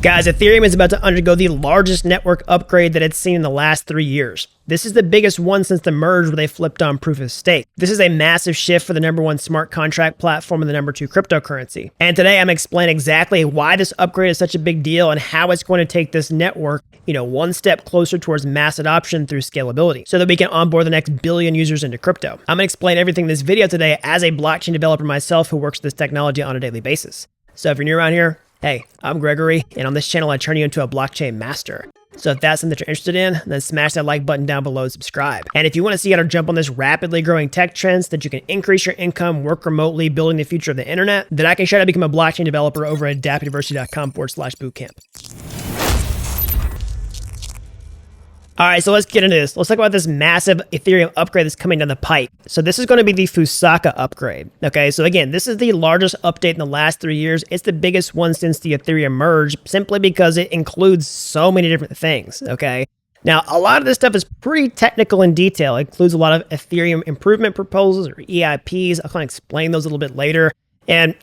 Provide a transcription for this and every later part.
Guys, Ethereum is about to undergo the largest network upgrade that it's seen in the last 3 years. This is the biggest one since the merge where they flipped on proof of stake. This is a massive shift for the #1 smart contract platform and the #2 cryptocurrency. And today I'm explaining exactly why this upgrade is such a big deal and how it's going to take this network, one step closer towards mass adoption through scalability so that we can onboard the next billion users into crypto. I'm going to explain everything in this video today as a blockchain developer myself who works with this technology on a daily basis. So if you're new around here, hey, I'm Gregory, and on this channel, I turn you into a blockchain master. So if that's something that you're interested in, then smash that like button down below and subscribe. And if you want to see how to jump on this rapidly growing tech trend so that you can increase your income, work remotely, building the future of the internet, then I can show you how to become a blockchain developer over at dappuniversity.com/bootcamp. All right, so let's get into this. Let's talk about this massive Ethereum upgrade that's coming down the pipe. So this is going to be the Fusaka upgrade. Okay, so again, this is the largest update in the last 3 years. It's the biggest one since the Ethereum merge, simply because it includes so many different things, okay? Now, a lot of this stuff is pretty technical in detail. It includes a lot of Ethereum improvement proposals or EIPs. I'll kind of explain those a little bit later. And,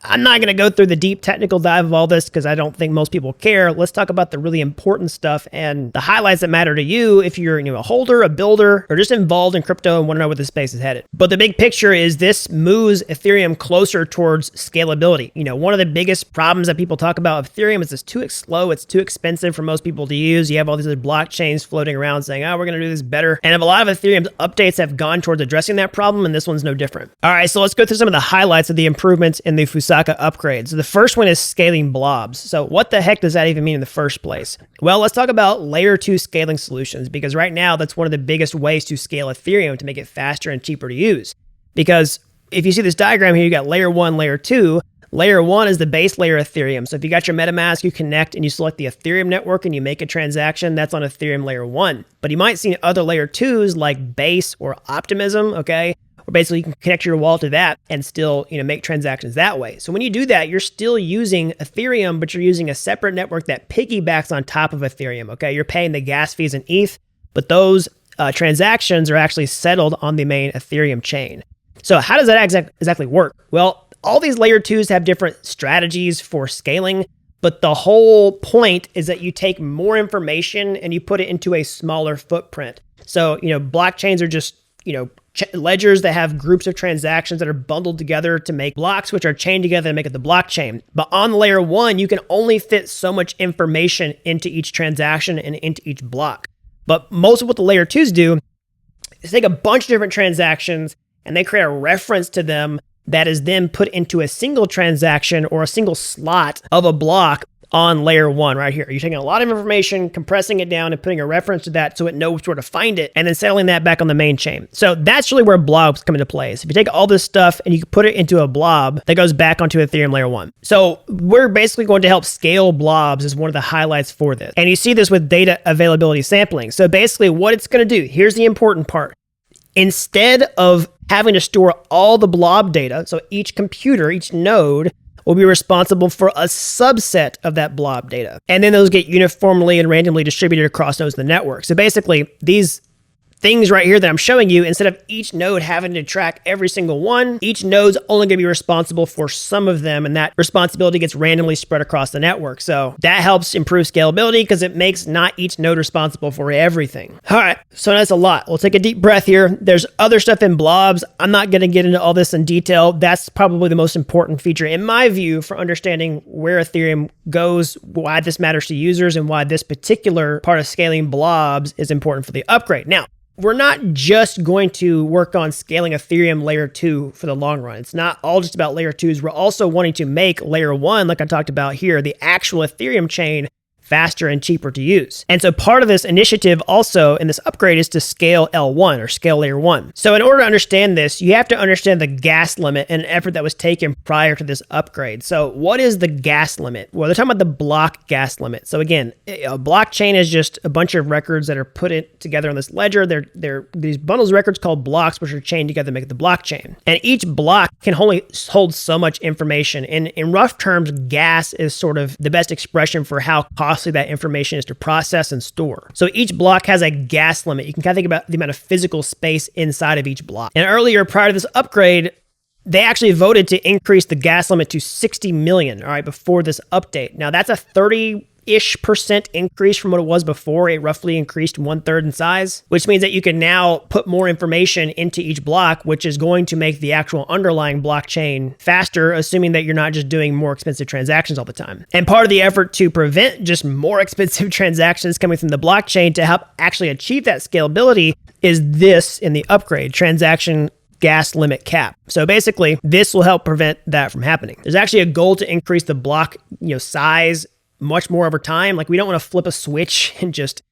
I'm not going to go through the deep technical dive of all this because I don't think most people care. Let's talk about the really important stuff and the highlights that matter to you if you're a holder, a builder, or just involved in crypto and want to know where the space is headed. But the big picture is this moves Ethereum closer towards scalability. One of the biggest problems that people talk about with Ethereum is it's too slow, it's too expensive for most people to use. You have all these other blockchains floating around saying, we're going to do this better. And a lot of Ethereum's updates have gone towards addressing that problem, and this one's no different. All right, so let's go through some of the highlights of the improvements in the Fusaka upgrade. So the first one is scaling blobs. So what the heck does that even mean in the first place? Well, let's talk about layer 2 scaling solutions, because right now that's one of the biggest ways to scale Ethereum to make it faster and cheaper to use. Because if you see this diagram here, you got layer 1, layer 2. Layer 1 is the base layer of Ethereum. So if you got your MetaMask, you connect and you select the Ethereum network and you make a transaction, that's on Ethereum layer 1. But you might see other layer 2s like Base or Optimism, okay? Or basically you can connect your wallet to that and still, make transactions that way. So when you do that, you're still using Ethereum, but you're using a separate network that piggybacks on top of Ethereum, okay? You're paying the gas fees in ETH, but those transactions are actually settled on the main Ethereum chain. So how does that exactly work? Well, all these layer 2s have different strategies for scaling, but the whole point is that you take more information and you put it into a smaller footprint. So, blockchains are just, ledgers that have groups of transactions that are bundled together to make blocks, which are chained together to make it the blockchain. But on layer 1, you can only fit so much information into each transaction and into each block. But most of what the layer 2s do is take a bunch of different transactions and they create a reference to them that is then put into a single transaction or a single slot of a block on layer 1 right here. You're taking a lot of information, compressing it down and putting a reference to that so it knows where to find it, and then settling that back on the main chain. So that's really where blobs come into play. So if you take all this stuff and you put it into a blob that goes back onto Ethereum layer 1. So we're basically going to help scale blobs as one of the highlights for this. And you see this with data availability sampling. So basically what it's going to do, here's the important part. Instead of having to store all the blob data, so each computer, each node, will be responsible for a subset of that blob data. And then those get uniformly and randomly distributed across nodes in the network. So basically, these things right here that I'm showing you, instead of each node having to track every single one, each node's only going to be responsible for some of them, and that responsibility gets randomly spread across the network. So that helps improve scalability because it makes not each node responsible for everything. All right, so that's a lot. We'll take a deep breath here. There's other stuff in blobs. I'm not going to get into all this in detail. That's probably the most important feature, in my view, for understanding where Ethereum goes, why this matters to users, and why this particular part of scaling blobs is important for the upgrade. Now, we're not just going to work on scaling Ethereum layer 2 for the long run. It's not all just about layer 2s. We're also wanting to make layer 1, like I talked about here, the actual Ethereum chain, faster and cheaper to use. And so part of this initiative also in this upgrade is to scale L1 or scale layer 1. So in order to understand this, you have to understand the gas limit and effort that was taken prior to this upgrade. So what is the gas limit? Well, they're talking about the block gas limit. So again, a blockchain is just a bunch of records that are put together on this ledger. They're these bundles of records called blocks, which are chained together to make it the blockchain. And each block can only hold so much information. And in rough terms, gas is sort of the best expression for how costly that information is to process and store. So each block has a gas limit. You can kind of think about the amount of physical space inside of each block. And earlier, prior to this upgrade, they actually voted to increase the gas limit to 60 million, all right, before this update. Now, that's a 30-ish% increase from what it was before. It roughly increased 1/3 in size, which means that you can now put more information into each block, which is going to make the actual underlying blockchain faster, assuming that you're not just doing more expensive transactions all the time. And part of the effort to prevent just more expensive transactions coming from the blockchain to help actually achieve that scalability is this in the upgrade, transaction gas limit cap. So basically, this will help prevent that from happening. There's actually a goal to increase the block, size much more over time. Like, we don't want to flip a switch and just,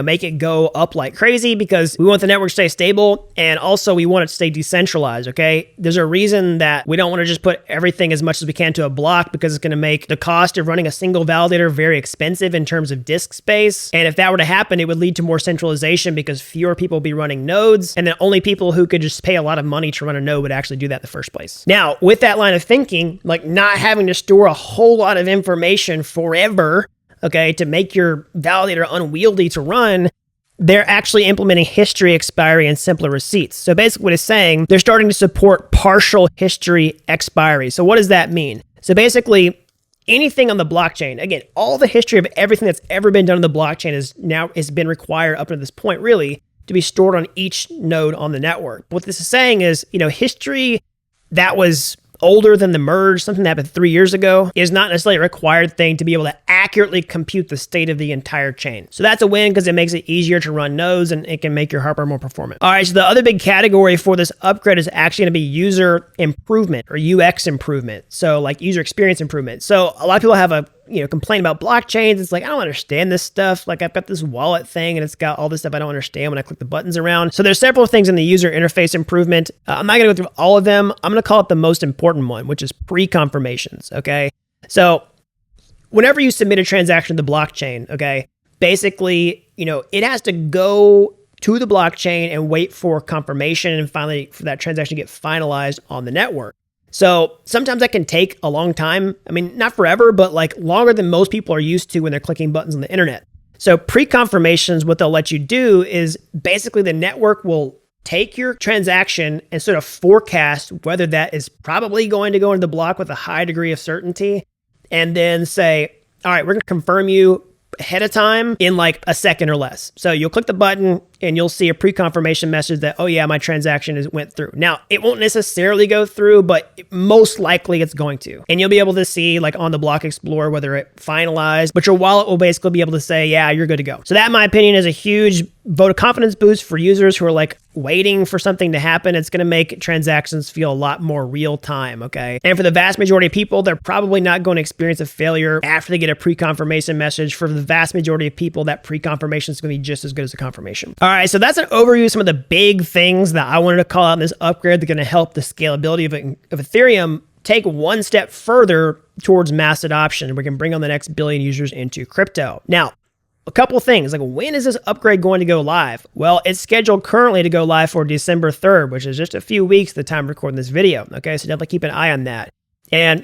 make it go up like crazy, because we want the network to stay stable, and also we want it to stay decentralized, okay? There's a reason that we don't want to just put everything as much as we can to a block, because it's going to make the cost of running a single validator very expensive in terms of disk space. And if that were to happen, it would lead to more centralization, because fewer people will be running nodes, and then only people who could just pay a lot of money to run a node would actually do that in the first place. Now, with that line of thinking, like not having to store a whole lot of information forever, okay, to make your validator unwieldy to run, they're actually implementing history expiry and simpler receipts. So basically what it's saying, they're starting to support partial history expiry. So what does that mean? So basically, anything on the blockchain, again, all the history of everything that's ever been done on the blockchain has been required up to this point, really, to be stored on each node on the network. What this is saying is, history that was older than the merge, something that happened 3 years ago, is not necessarily a required thing to be able to accurately compute the state of the entire chain. So that's a win, because it makes it easier to run nodes, and it can make your Harper more performant. All right, so the other big category for this upgrade is actually going to be user improvement or UX improvement. So like user experience improvement. So a lot of people have a complain about blockchains. It's like, I don't understand this stuff. Like, I've got this wallet thing and it's got all this stuff I don't understand when I click the buttons around. So there's several things in the user interface improvement. I'm not going to go through all of them. I'm going to call it the most important one, which is pre-confirmations. Okay. So whenever you submit a transaction to the blockchain, okay, basically, it has to go to the blockchain and wait for confirmation and finally for that transaction to get finalized on the network. So sometimes that can take a long time. I mean, not forever, but like longer than most people are used to when they're clicking buttons on the internet. So pre-confirmations, what they'll let you do is basically the network will take your transaction and sort of forecast whether that is probably going to go into the block with a high degree of certainty, and then say, all right, we're going to confirm you ahead of time in like a second or less. So you'll click the button and you'll see a pre-confirmation message that, oh yeah, my transaction went through. Now, it won't necessarily go through, but most likely it's going to. And you'll be able to see like on the Block Explorer whether it finalized, but your wallet will basically be able to say, yeah, you're good to go. So that, in my opinion, is a huge vote of confidence boost for users who are like waiting for something to happen. It's going to make transactions feel a lot more real time, okay? And for the vast majority of people, they're probably not going to experience a failure after they get a pre-confirmation message. For the vast majority of people, that pre-confirmation is going to be just as good as a confirmation. All right, so that's an overview of some of the big things that I wanted to call out in this upgrade that are going to help the scalability of Ethereum take one step further towards mass adoption. We can bring on the next billion users into crypto. Now, a couple of things, like when is this upgrade going to go live? Well, it's scheduled currently to go live for December 3rd, which is just a few weeks at the time of recording this video. Okay, so definitely keep an eye on that. And,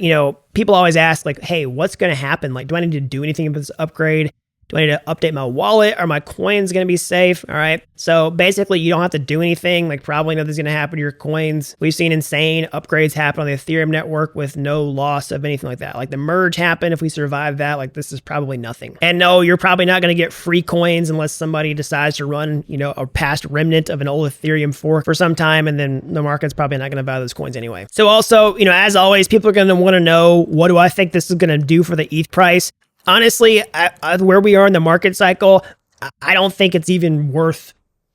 people always ask like, hey, what's going to happen? Like, do I need to do anything with this upgrade? Do I need to update my wallet? Are my coins going to be safe? All right. So basically, you don't have to do anything. Like, probably nothing's going to happen to your coins. We've seen insane upgrades happen on the Ethereum network with no loss of anything like that. Like the merge happened. If we survive that, like this is probably nothing. And no, you're probably not going to get free coins unless somebody decides to run, a past remnant of an old Ethereum fork for some time. And then the market's probably not going to value those coins anyway. So also, as always, people are going to want to know, what do I think this is going to do for the ETH price? Honestly, where we are in the market cycle, I don't think it's even worth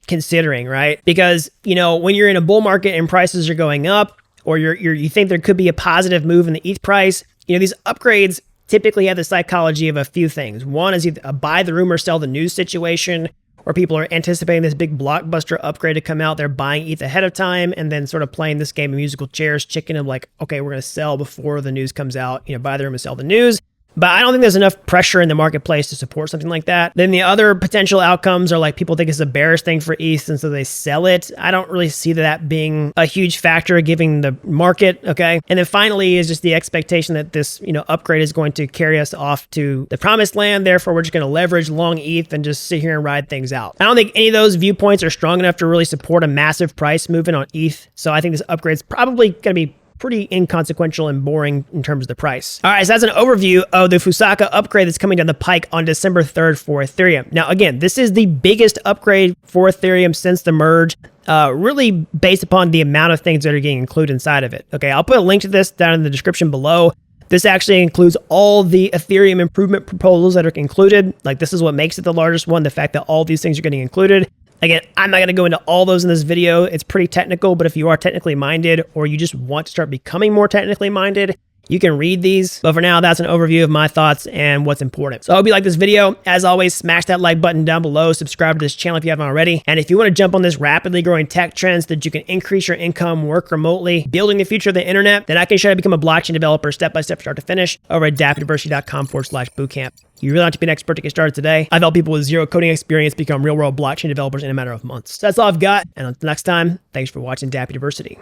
considering, right? Because, when you're in a bull market and prices are going up, or you think there could be a positive move in the ETH price, these upgrades typically have the psychology of a few things. One is either a buy the rumor, sell the news situation, where people are anticipating this big blockbuster upgrade to come out. They're buying ETH ahead of time and then sort of playing this game of musical chairs, chicken of like, okay, we're going to sell before the news comes out, buy the rumor, sell the news. But I don't think there's enough pressure in the marketplace to support something like that. Then the other potential outcomes are like people think it's a bearish thing for ETH, and so they sell it. I don't really see that being a huge factor giving the market, okay? And then finally is just the expectation that this, upgrade is going to carry us off to the promised land. Therefore, we're just going to leverage long ETH and just sit here and ride things out. I don't think any of those viewpoints are strong enough to really support a massive price movement on ETH. So I think this upgrade is probably going to be pretty inconsequential and boring in terms of the price. All right, so that's an overview of the Fusaka upgrade that's coming down the pike on December 3rd for Ethereum. Now, again, this is the biggest upgrade for Ethereum since the merge. Really based upon the amount of things that are getting included inside of it. Okay, I'll put a link to this down in the description below. This actually includes all the Ethereum improvement proposals that are included. Like, this is what makes it the largest one, the fact that all these things are getting included. Again, I'm not going to go into all those in this video. It's pretty technical, but if you are technically minded or you just want to start becoming more technically minded, you can read these. But for now, that's an overview of my thoughts and what's important. So I hope you like this video. As always, smash that like button down below. Subscribe to this channel if you haven't already. And if you want to jump on this rapidly growing tech trends that you can increase your income, work remotely, building the future of the internet, then I can show you how to become a blockchain developer step-by-step, start to finish, over at dappuniversity.com/bootcamp. You really don't have to be an expert to get started today. I've helped people with zero coding experience become real-world blockchain developers in a matter of months. So that's all I've got. And until next time, thanks for watching Dapp University.